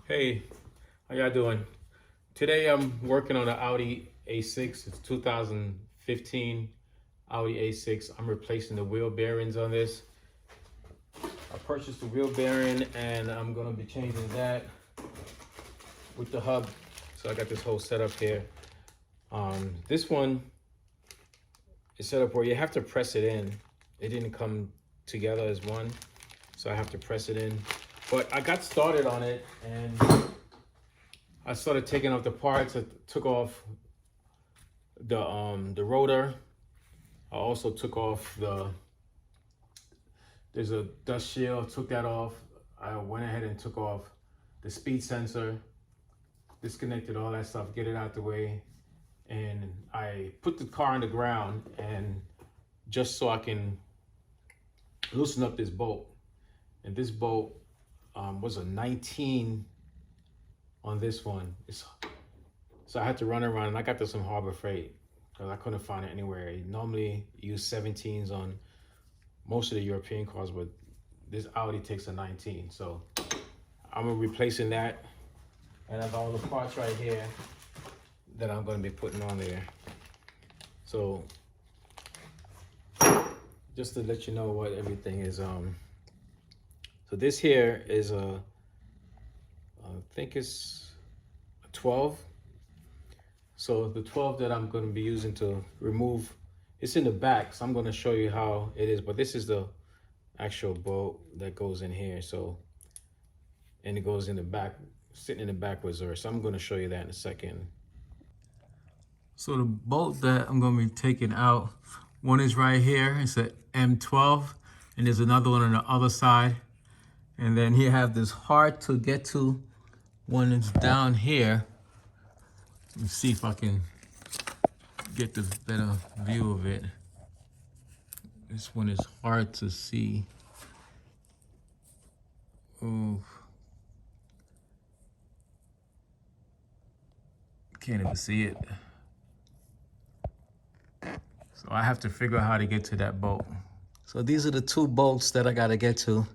Hey, how y'all doing? Today I'm working on an Audi A6. It's 2015 Audi A6. I'm replacing the wheel bearings on this. I purchased the wheel bearing and I'm gonna be changing that with the hub. So I got this whole setup here. This one is set up where you have to press it in. It didn't come together as one, so I have to press it in. But I got started on it and I started taking off the parts. I took off the rotor. I also took off there's a dust shield, took that off. I went ahead and took off the speed sensor, disconnected all that stuff, get it out the way. And I put the car on the ground and just so I can loosen up this bolt. And this bolt was a 19 on this one. So I had to run around, and I got this from Harbor Freight because I couldn't find it anywhere. You normally use 17s on most of the European cars, but this Audi takes a 19. So I'm replacing that. And I got all the parts right here that I'm going to be putting on there. So just to let you know what everything is. So this here is I think it's a 12. So the 12 that I'm going to be using to remove, it's in the back. So I'm going to show you how it is, but this is the actual bolt that goes in here. So, and it goes in the back, sitting in the back reserve. So I'm going to show you that in a second. So the bolt that I'm going to be taking out, one is right here. It's a M12, and there's another one on the other side. And then you have this hard to get to one that's down here. Let me see if I can get the better view of it. This one is hard to see. Oh, can't even see it. So I have to figure out how to get to that bolt. So these are the two bolts that I gotta get to.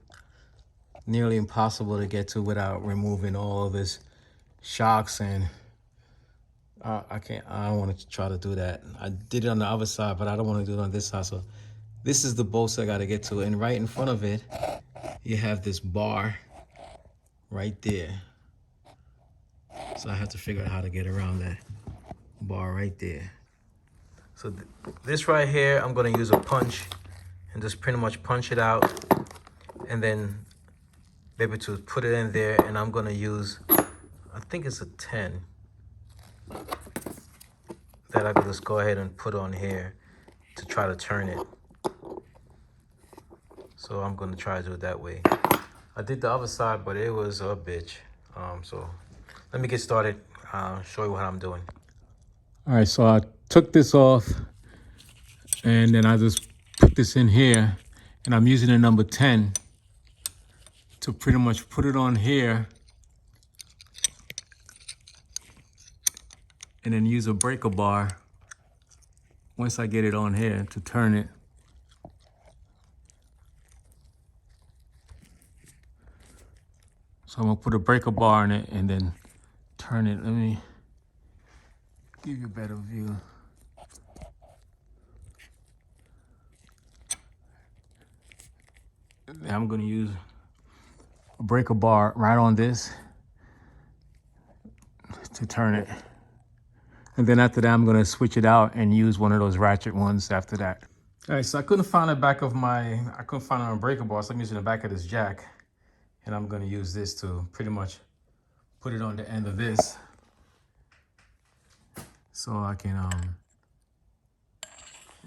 Nearly impossible to get to without removing all of this shocks, and I don't want to try to do that. I did it on the other side, but I don't want to do it on this side. So this is the bolts I got to get to, and right in front of it you have this bar right there. So I have to figure out how to get around that bar right there. So this right here, I'm going to use a punch and just pretty much punch it out, and then be able to put it in there. And I'm going to use, I think it's a 10 that I could just go ahead and put on here to try to turn it. So I'm going to try to do it that way. I did the other side, but it was a bitch. So let me get started. I'll show you what I'm doing. All right, so I took this off, and then I just put this in here, and I'm using a number 10 to pretty much put it on here, and then use a breaker bar once I get it on here to turn it. So I'm gonna put a breaker bar in it and then turn it. Let me give you a better view. Now I'm gonna use a breaker bar right on this to turn it. And then after that, I'm gonna switch it out and use one of those ratchet ones after that. All right, so I couldn't find a breaker bar, so I'm using the back of this jack. And I'm gonna use this to pretty much put it on the end of this so I can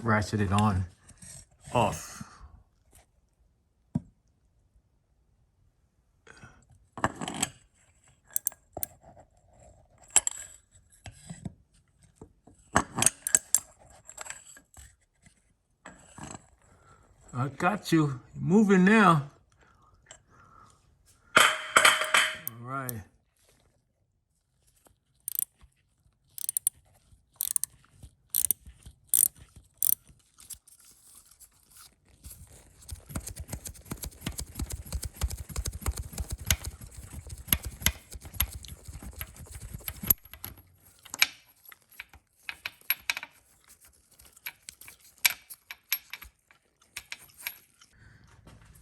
ratchet it on off. I got you. Moving now. All right.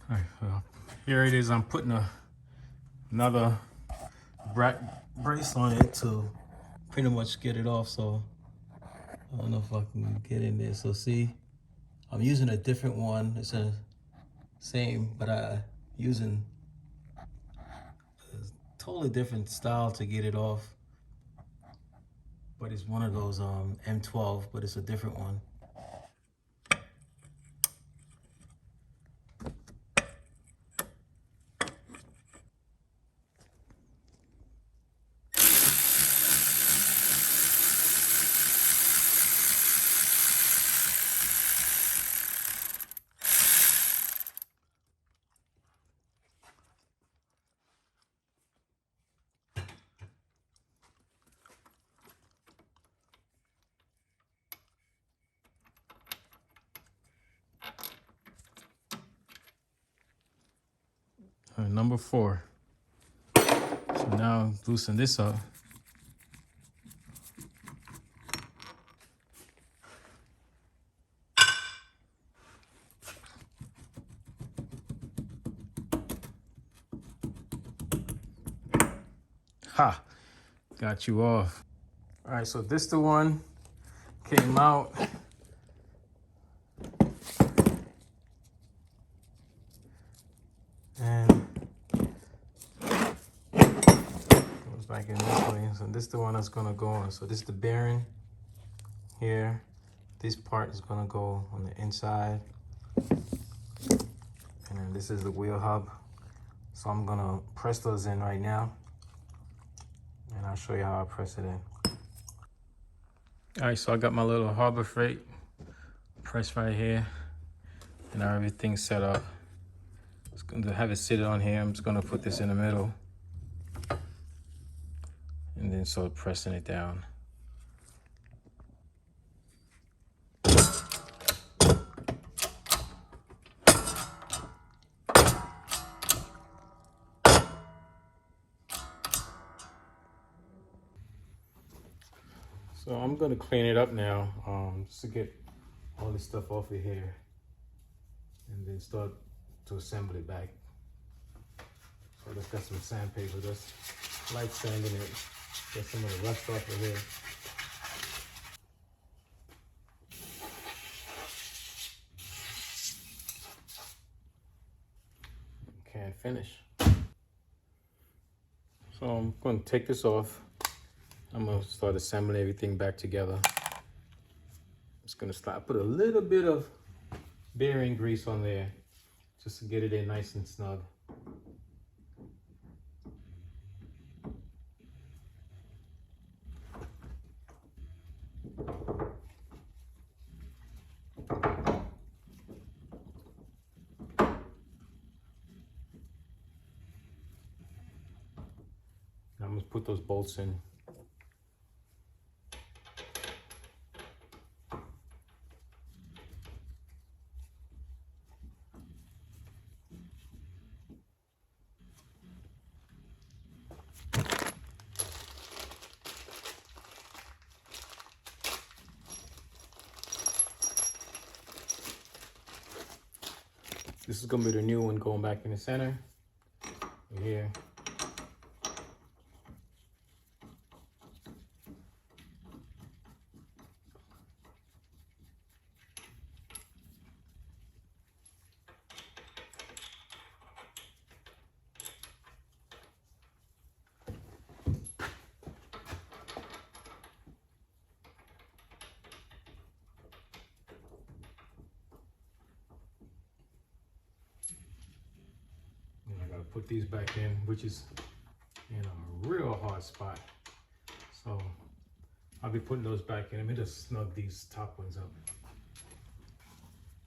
All right, well, here it is. I'm putting another brace on it to pretty much get it off. So I don't know if I can get in there. So see, I'm using a different one. It's a same, but I using a totally different style to get it off. But it's one of those M12, but it's a different one. All right, number 4. So now loosen this up. Ha! Got you off. All right, so this the one came out. And goes back in this way. So this is the one that's gonna go on. So this is the bearing here. This part is gonna go on the inside. And then this is the wheel hub. So I'm gonna press those in right now. And I'll show you how I press it in. All right, so I got my little Harbor Freight press right here. And now everything's set up. Just gonna have it sit on here. I'm just gonna put this in the middle. And then start pressing it down. So I'm gonna clean it up now, just to get all this stuff off of here, and then start to assemble it back. So I just got some sandpaper, just light sanding it, get some of the rust off of here. Can't finish. So I'm gonna take this off. I'm gonna start assembling everything back together. Just gonna start, put a little bit of bearing grease on there just to get it in nice and snug. I'm gonna put those bolts in. This is gonna be the new one going back in the center. Here. Put these back in, which is in a real hard spot. So I'll be putting those back in. Let me just snug these top ones up.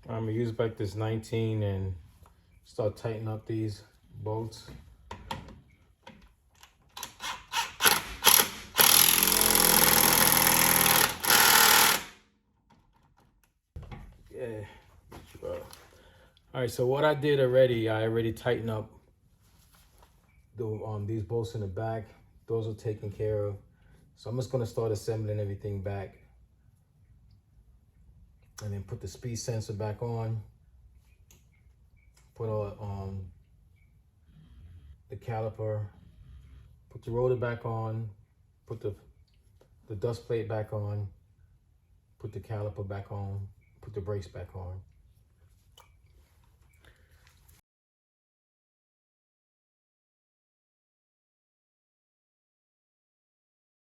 I'm gonna use back this 19 and start tightening up these bolts. Yeah. All right, so what I did already, I already tightened up these bolts in the back. Those are taken care of. So I'm just gonna start assembling everything back. And then put the speed sensor back on. put the caliper, put the rotor back on, put the dust plate back on, put the caliper back on, put the brakes back on.